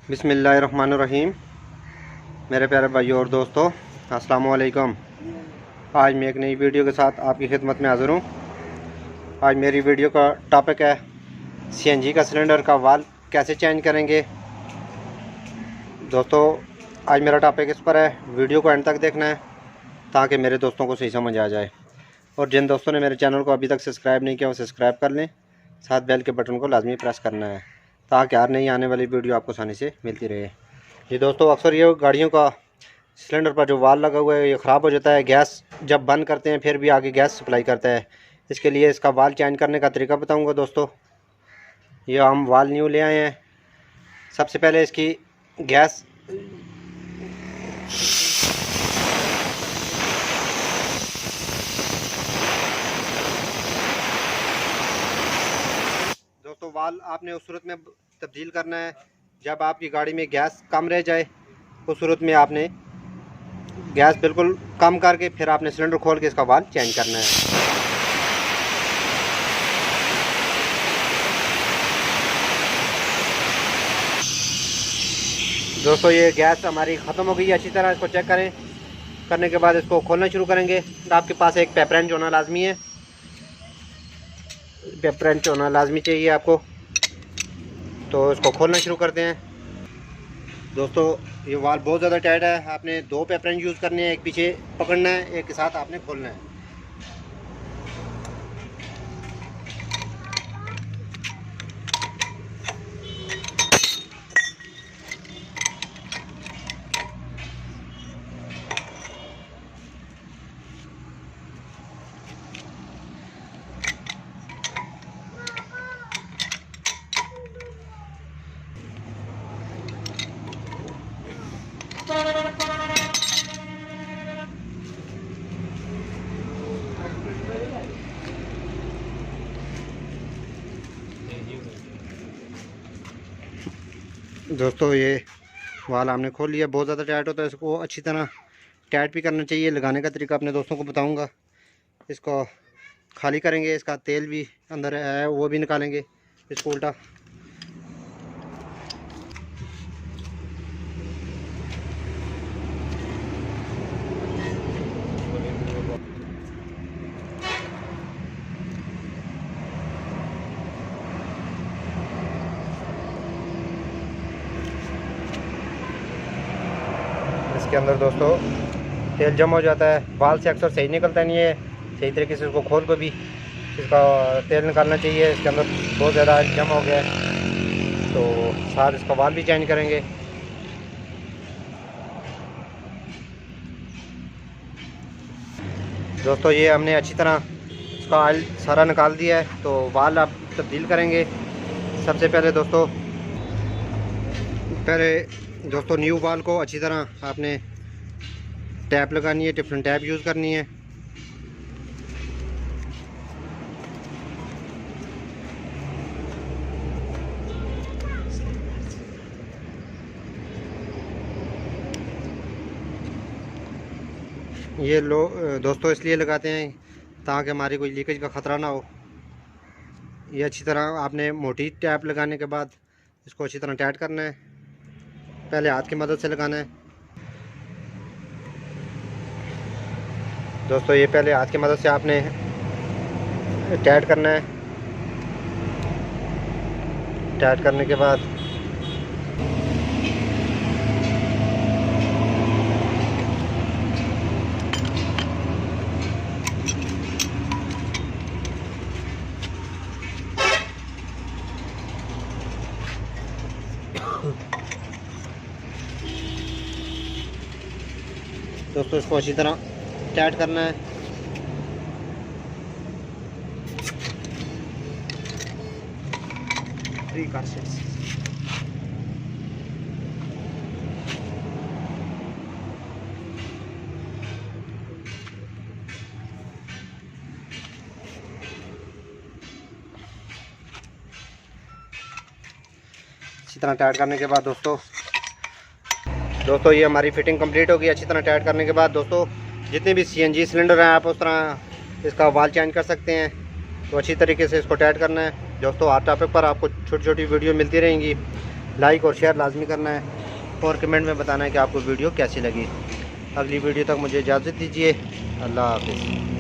बिस्मिल्लाहिर्रहमानिर्रहीम। मेरे प्यारे भाइयों और दोस्तों, अस्सलाम वालेकुम। आज मैं एक नई वीडियो के साथ आपकी खिदमत में हाज़िर हूँ। आज मेरी वीडियो का टॉपिक है सीएनजी का सिलेंडर का वाल्व कैसे चेंज करेंगे। दोस्तों, आज मेरा टॉपिक इस पर है, वीडियो को एंड तक देखना है ताकि मेरे दोस्तों को सही समझ आ जाए। और जिन दोस्तों ने मेरे चैनल को अभी तक सब्सक्राइब नहीं किया वो सब्सक्राइब कर लें, साथ बेल के बटन को लाजमी प्रेस करना है ताकि हर नई आने वाली वीडियो आपको आसानी से मिलती रहे। जी दोस्तों, अक्सर ये गाड़ियों का सिलेंडर पर जो वाल्व लगा हुआ है ये ख़राब हो जाता है। गैस जब बंद करते हैं फिर भी आगे गैस सप्लाई करता है। इसके लिए इसका वाल्व चेंज करने का तरीका बताऊंगा। दोस्तों, ये हम वाल्व न्यू ले आए हैं। सबसे पहले इसकी गैस दोस्तों वाल्व आपने उस सूरत में तब्दील करना है जब आपकी गाड़ी में गैस कम रह जाए। उस सूरत में आपने गैस बिल्कुल कम करके फिर आपने सिलेंडर खोल के इसका वाल्व चेंज करना है। दोस्तों, ये गैस हमारी ख़त्म हो गई है। अच्छी तरह इसको चेक करें। करने के बाद इसको खोलना शुरू करेंगे। तो आपके पास एक पेपर रेंच होना लाजमी है। पेपर रेंच होना लाजमी चाहिए आपको। तो इसको खोलना शुरू करते हैं। दोस्तों, ये वाल्व बहुत ज़्यादा टाइट है। आपने दो पेपर रेंच यूज़ करने हैं, एक पीछे पकड़ना है, एक के साथ आपने खोलना है। दोस्तों, ये वाल्व हमने खोल लिया। बहुत ज़्यादा टाइट होता है, इसको अच्छी तरह टाइट भी करना चाहिए। लगाने का तरीका अपने दोस्तों को बताऊंगा। इसको खाली करेंगे, इसका तेल भी अंदर है वो भी निकालेंगे। इसको उल्टा इसके अंदर दोस्तों तेल जम हो जाता है। वाल्व से अक्सर सही निकलता नहीं है। सही तरीके से इसको खोल को भी इसका तेल निकालना चाहिए। इसके अंदर बहुत ज़्यादा जम हो गया है, तो साथ इसका वाल्व भी चेंज करेंगे। दोस्तों, ये हमने अच्छी तरह इसका ऑयल सारा निकाल दिया है। तो वाल्व आप तब्दील करेंगे। सबसे पहले दोस्तों न्यू वाल्व को अच्छी तरह आपने टैप लगानी है, टिफिन टैप यूज़ करनी है। ये दोस्तों इसलिए लगाते हैं ताकि हमारी कोई लीकेज का ख़तरा ना हो। ये अच्छी तरह आपने मोटी टैप लगाने के बाद इसको अच्छी तरह टाइट करना है। पहले हाथ की मदद से लगाना है। दोस्तों, ये पहले हाथ की मदद से आपने टाइट करना है। टाइट करने के बाद दोस्तों इसको अच्छी तरह टाइट करना है। अच्छी तरह टाइट करने के बाद दोस्तों ये हमारी फिटिंग कंप्लीट होगी। अच्छी तरह टाइट करने के बाद दोस्तों जितने भी सीएनजी सिलेंडर हैं आप उस तरह इसका वाल्व चेंज कर सकते हैं। तो अच्छी तरीके से इसको टाइट करना है। दोस्तों हर टॉपिक पर आपको छोटी छोटी वीडियो मिलती रहेंगी। लाइक और शेयर लाजमी करना है और कमेंट में बताना है कि आपको वीडियो कैसी लगी। अगली वीडियो तक मुझे इजाज़त दीजिए। अल्लाह हाफ़िज़।